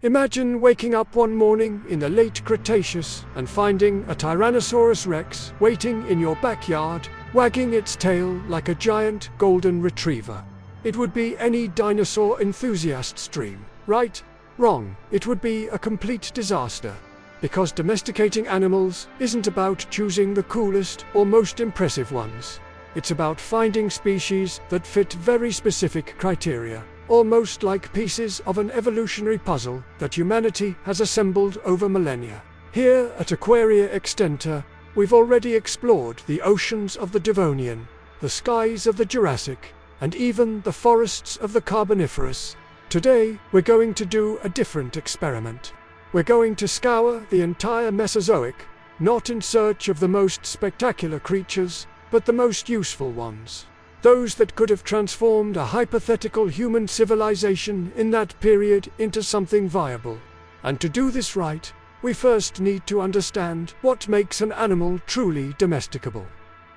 Imagine waking up one morning in the late Cretaceous and finding a Tyrannosaurus rex waiting in your backyard, wagging its tail like a giant golden retriever. It would be any dinosaur enthusiast's dream, right? Wrong. It would be a complete disaster. Because domesticating animals isn't about choosing the coolest or most impressive ones. It's about finding species that fit very specific criteria, almost like pieces of an evolutionary puzzle that humanity has assembled over millennia. Here at Aquaria Extenta, we've already explored the oceans of the Devonian, the skies of the Jurassic, and even the forests of the Carboniferous. Today, we're going to do a different experiment. We're going to scour the entire Mesozoic, not in search of the most spectacular creatures, but the most useful ones. Those that could have transformed a hypothetical human civilization in that period into something viable. And to do this right, we first need to understand what makes an animal truly domesticable.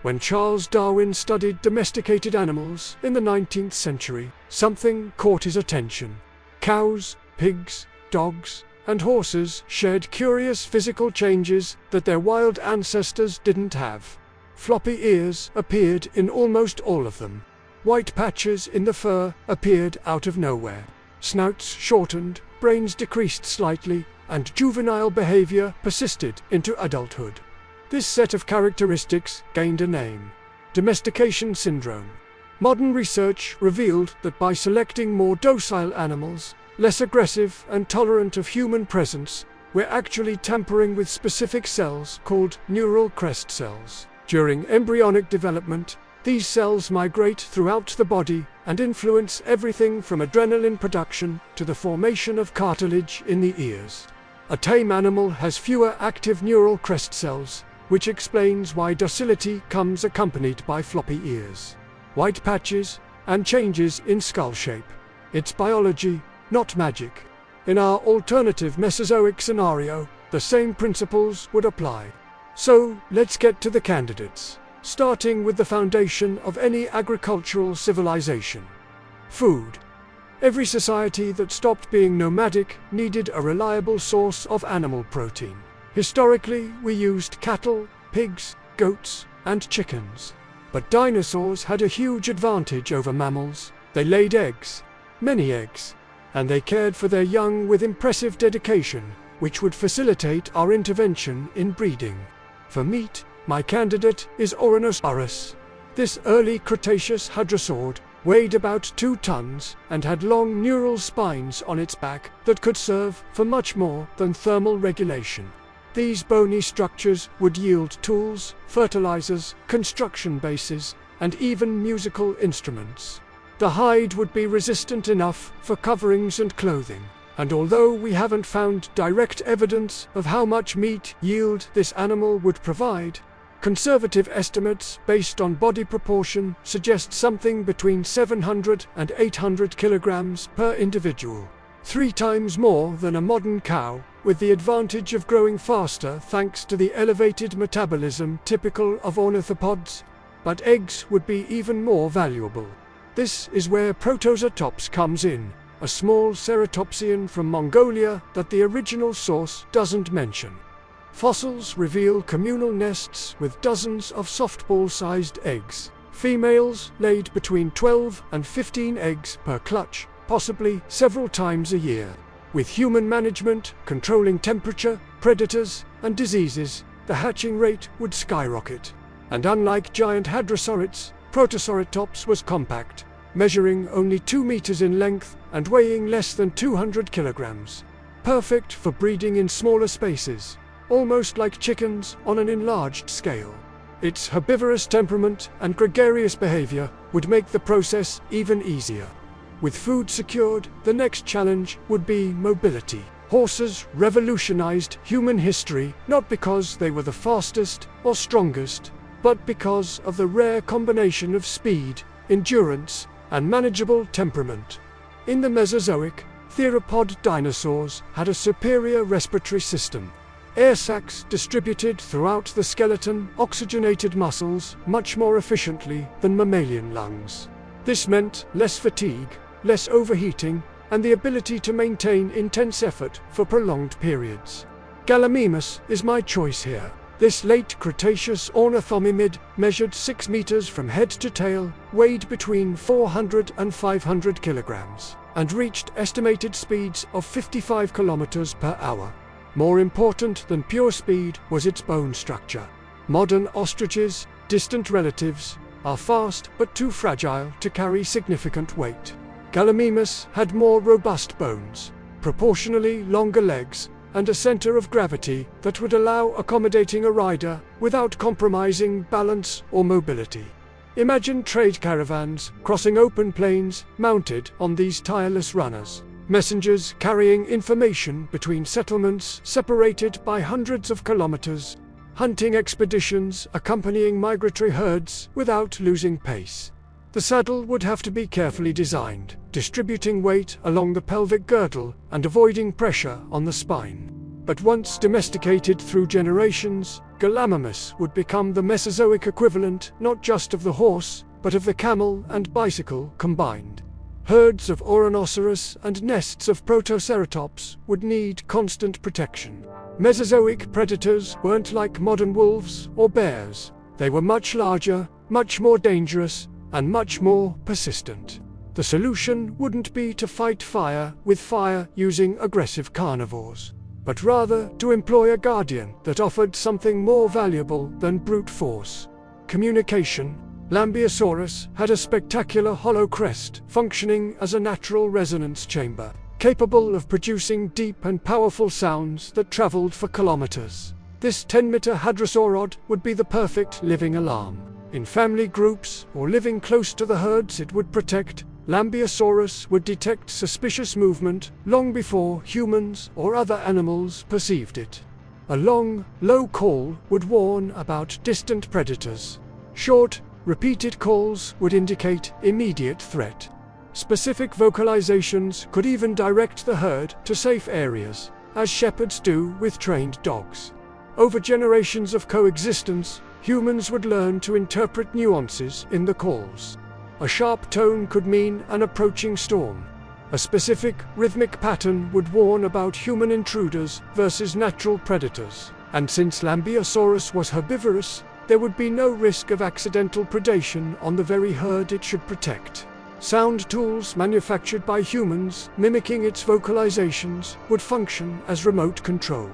When Charles Darwin studied domesticated animals in the 19th century, something caught his attention. Cows, pigs, dogs, and horses shared curious physical changes that their wild ancestors didn't have. Floppy ears appeared in almost all of them. White patches in the fur appeared out of nowhere. Snouts shortened, brains decreased slightly, and juvenile behavior persisted into adulthood. This set of characteristics gained a name: domestication syndrome. Modern research revealed that by selecting more docile animals, less aggressive and tolerant of human presence, we're actually tampering with specific cells called neural crest cells. During embryonic development, these cells migrate throughout the body and influence everything from adrenaline production to the formation of cartilage in the ears. A tame animal has fewer active neural crest cells, which explains why docility comes accompanied by floppy ears, white patches, and changes in skull shape. It's biology, not magic. In our alternative Mesozoic scenario, the same principles would apply. So, let's get to the candidates, starting with the foundation of any agricultural civilization: food. Every society that stopped being nomadic needed a reliable source of animal protein. Historically, we used cattle, pigs, goats, and chickens. But dinosaurs had a huge advantage over mammals. They laid eggs, many eggs, and they cared for their young with impressive dedication, which would facilitate our intervention in breeding. For meat, my candidate is Ouranosaurus. This early Cretaceous hadrosaur weighed about 2 tons and had long neural spines on its back that could serve for much more than thermal regulation. These bony structures would yield tools, fertilizers, construction bases, and even musical instruments. The hide would be resistant enough for coverings and clothing. And although we haven't found direct evidence of how much meat yield this animal would provide, conservative estimates based on body proportion suggest something between 700 and 800 kilograms per individual. 3 times more than a modern cow, with the advantage of growing faster thanks to the elevated metabolism typical of ornithopods. But eggs would be even more valuable. This is where Protoceratops comes in, a small ceratopsian from Mongolia that the original source doesn't mention. Fossils reveal communal nests with dozens of softball-sized eggs. Females laid between 12 and 15 eggs per clutch, possibly several times a year. With human management, controlling temperature, predators, and diseases, the hatching rate would skyrocket. And unlike giant hadrosaurids, Protoceratops was compact, measuring only 2 meters in length and weighing less than 200 kilograms. Perfect for breeding in smaller spaces, almost like chickens on an enlarged scale. Its herbivorous temperament and gregarious behavior would make the process even easier. With food secured, the next challenge would be mobility. Horses revolutionized human history not because they were the fastest or strongest, but because of the rare combination of speed, endurance, and manageable temperament. In the Mesozoic, theropod dinosaurs had a superior respiratory system. Air sacs distributed throughout the skeleton oxygenated muscles much more efficiently than mammalian lungs. This meant less fatigue, less overheating, and the ability to maintain intense effort for prolonged periods. Gallimimus is my choice here. This late Cretaceous ornithomimid measured 6 meters from head to tail, weighed between 400 and 500 kilograms, and reached estimated speeds of 55 kilometers per hour. More important than pure speed was its bone structure. Modern ostriches, distant relatives, are fast but too fragile to carry significant weight. Gallimimus had more robust bones, proportionally longer legs, and a center of gravity that would allow accommodating a rider without compromising balance or mobility. Imagine trade caravans crossing open plains mounted on these tireless runners, messengers carrying information between settlements separated by hundreds of kilometers, hunting expeditions accompanying migratory herds without losing pace. The saddle would have to be carefully designed, distributing weight along the pelvic girdle and avoiding pressure on the spine. But once domesticated through generations, Gallimimus would become the Mesozoic equivalent not just of the horse, but of the camel and bicycle combined. Herds of Oranoceros and nests of Protoceratops would need constant protection. Mesozoic predators weren't like modern wolves or bears. They were much larger, much more dangerous, and much more persistent. The solution wouldn't be to fight fire with fire using aggressive carnivores, but rather to employ a guardian that offered something more valuable than brute force: communication. Lambeosaurus had a spectacular hollow crest functioning as a natural resonance chamber, capable of producing deep and powerful sounds that traveled for kilometers. This 10-meter hadrosaurid would be the perfect living alarm. In family groups or living close to the herds it would protect, Lambeosaurus would detect suspicious movement long before humans or other animals perceived it. A long, low call would warn about distant predators. Short, repeated calls would indicate immediate threat. Specific vocalizations could even direct the herd to safe areas, as shepherds do with trained dogs. Over generations of coexistence, humans would learn to interpret nuances in the calls. A sharp tone could mean an approaching storm. A specific, rhythmic pattern would warn about human intruders versus natural predators. And since Lambeosaurus was herbivorous, there would be no risk of accidental predation on the very herd it should protect. Sound tools manufactured by humans, mimicking its vocalizations, would function as remote control,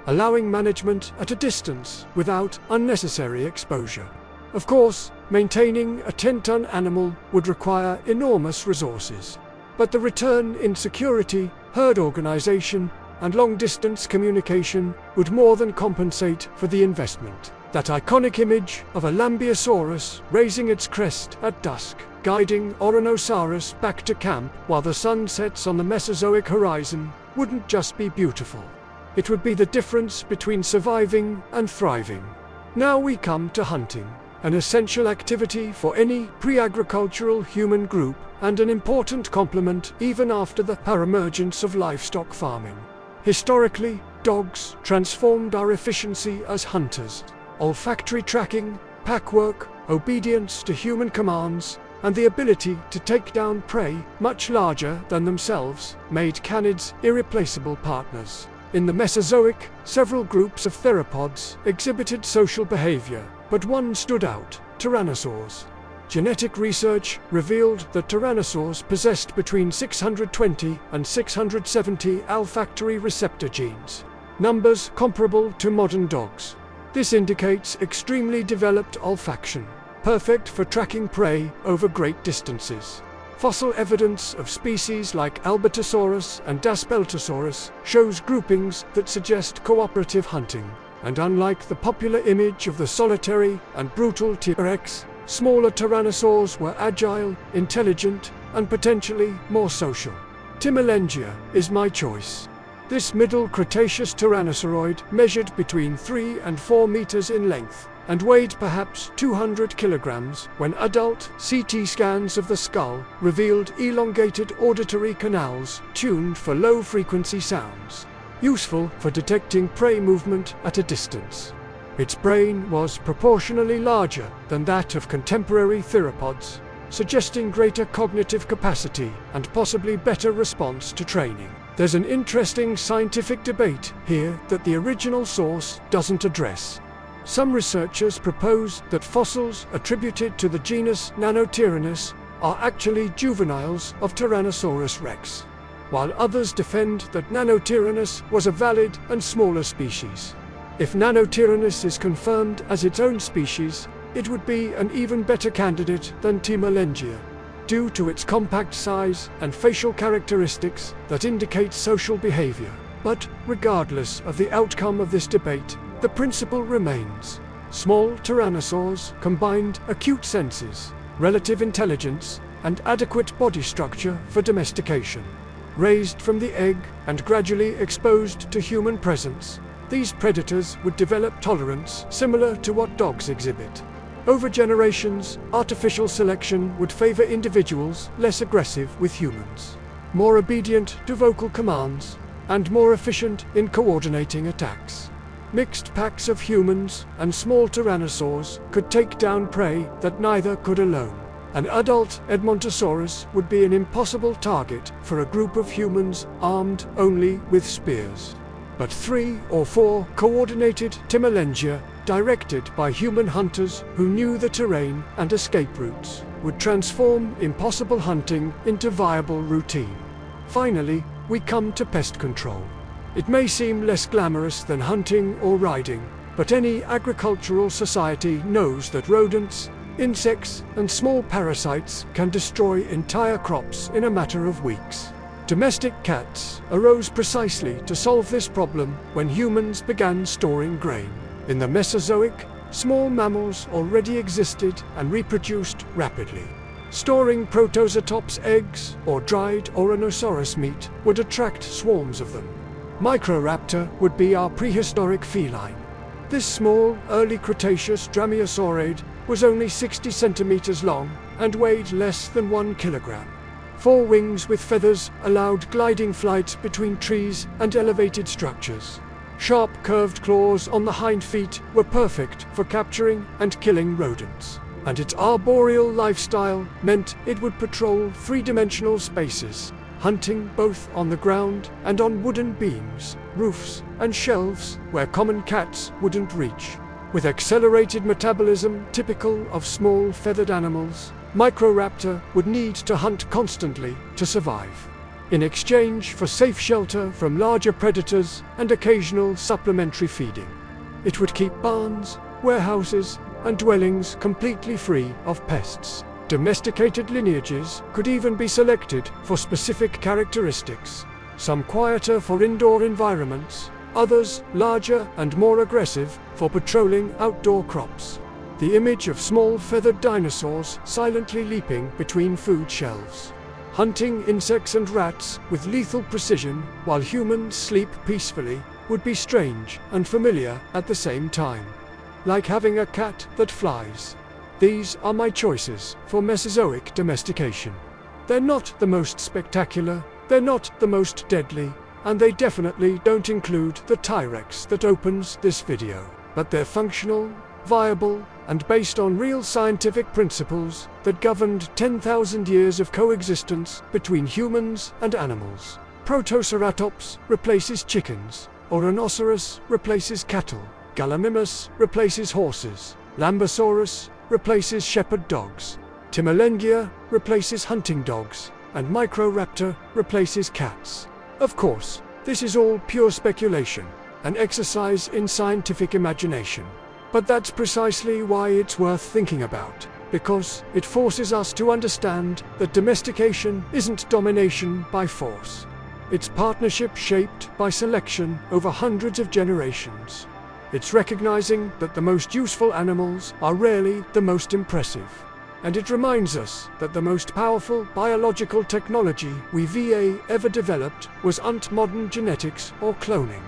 allowing management at a distance without unnecessary exposure. Of course, maintaining a 10-ton animal would require enormous resources. But the return in security, herd organization, and long-distance communication would more than compensate for the investment. That iconic image of a Lambeosaurus raising its crest at dusk, guiding Oranosaurus back to camp while the sun sets on the Mesozoic horizon, wouldn't just be beautiful. It would be the difference between surviving and thriving. Now we come to hunting, an essential activity for any pre-agricultural human group, and an important complement even after the paraemergence of livestock farming. Historically, dogs transformed our efficiency as hunters. Olfactory tracking, pack work, obedience to human commands, and the ability to take down prey much larger than themselves made canids irreplaceable partners. In the Mesozoic, several groups of theropods exhibited social behavior, but one stood out: tyrannosaurs. Genetic research revealed that tyrannosaurs possessed between 620 and 670 olfactory receptor genes, numbers comparable to modern dogs. This indicates extremely developed olfaction, perfect for tracking prey over great distances. Fossil evidence of species like Albertosaurus and Daspeltosaurus shows groupings that suggest cooperative hunting, and unlike the popular image of the solitary and brutal T-Rex, smaller tyrannosaurs were agile, intelligent, and potentially more social. Timalengia is my choice. This middle Cretaceous tyrannosauroid measured between 3 and 4 meters in length, and weighed perhaps 200 kilograms when adult CT scans of the skull revealed elongated auditory canals tuned for low-frequency sounds, useful for detecting prey movement at a distance. Its brain was proportionally larger than that of contemporary theropods, suggesting greater cognitive capacity and possibly better response to training. There's an interesting scientific debate here that the original source doesn't address. Some researchers propose that fossils attributed to the genus Nanotyrannus are actually juveniles of Tyrannosaurus rex, while others defend that Nanotyrannus was a valid and smaller species. If Nanotyrannus is confirmed as its own species, it would be an even better candidate than Timalengia, due to its compact size and facial characteristics that indicate social behavior. But, regardless of the outcome of this debate, the principle remains. Small tyrannosaurs combined acute senses, relative intelligence, and adequate body structure for domestication. Raised from the egg and gradually exposed to human presence, these predators would develop tolerance similar to what dogs exhibit. Over generations, artificial selection would favor individuals less aggressive with humans, more obedient to vocal commands, and more efficient in coordinating attacks. Mixed packs of humans and small tyrannosaurs could take down prey that neither could alone. An adult Edmontosaurus would be an impossible target for a group of humans armed only with spears. But 3 or 4 coordinated Timalengia, directed by human hunters who knew the terrain and escape routes, would transform impossible hunting into viable routine. Finally, we come to pest control. It may seem less glamorous than hunting or riding, but any agricultural society knows that rodents, insects, and small parasites can destroy entire crops in a matter of weeks. Domestic cats arose precisely to solve this problem when humans began storing grain. In the Mesozoic, small mammals already existed and reproduced rapidly. Storing Protoceratops eggs or dried Oranosaurus meat would attract swarms of them. Microraptor would be our prehistoric feline. This small, early Cretaceous Dromaeosaurid was only 60 centimeters long and weighed less than 1 kilogram. 4 wings with feathers allowed gliding flight between trees and elevated structures. Sharp curved claws on the hind feet were perfect for capturing and killing rodents. And its arboreal lifestyle meant it would patrol 3-dimensional spaces, hunting both on the ground and on wooden beams, roofs, and shelves where common cats wouldn't reach. With accelerated metabolism typical of small feathered animals, Microraptor would need to hunt constantly to survive. In exchange for safe shelter from larger predators and occasional supplementary feeding, it would keep barns, warehouses, and dwellings completely free of pests. Domesticated lineages could even be selected for specific characteristics, some quieter for indoor environments, others larger and more aggressive for patrolling outdoor crops. The image of small feathered dinosaurs silently leaping between food shelves, hunting insects and rats with lethal precision while humans sleep peacefully, would be strange and familiar at the same time. Like having a cat that flies. These are my choices for Mesozoic domestication. They're not the most spectacular, they're not the most deadly, and they definitely don't include the T-Rex that opens this video. But they're functional, viable, and based on real scientific principles that governed 10,000 years of coexistence between humans and animals. Protoceratops replaces chickens, Oranosaurus replaces cattle, Gallimimus replaces horses, Lambosaurus replaces shepherd dogs, Timalengia replaces hunting dogs, and Microraptor replaces cats. Of course, this is all pure speculation, an exercise in scientific imagination. But that's precisely why it's worth thinking about, because it forces us to understand that domestication isn't domination by force. It's partnership shaped by selection over hundreds of generations. It's recognizing that the most useful animals are rarely the most impressive. And it reminds us that the most powerful biological technology we ever developed wasn't modern genetics or cloning,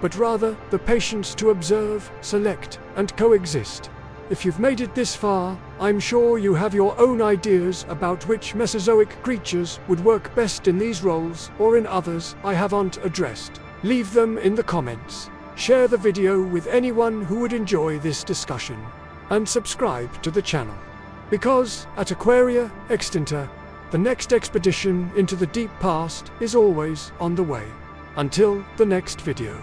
but rather the patience to observe, select, and coexist. If you've made it this far, I'm sure you have your own ideas about which Mesozoic creatures would work best in these roles or in others I haven't addressed. Leave them in the comments. Share the video with anyone who would enjoy this discussion. And subscribe to the channel. Because, at Aquaria Extinta, the next expedition into the deep past is always on the way. Until the next video.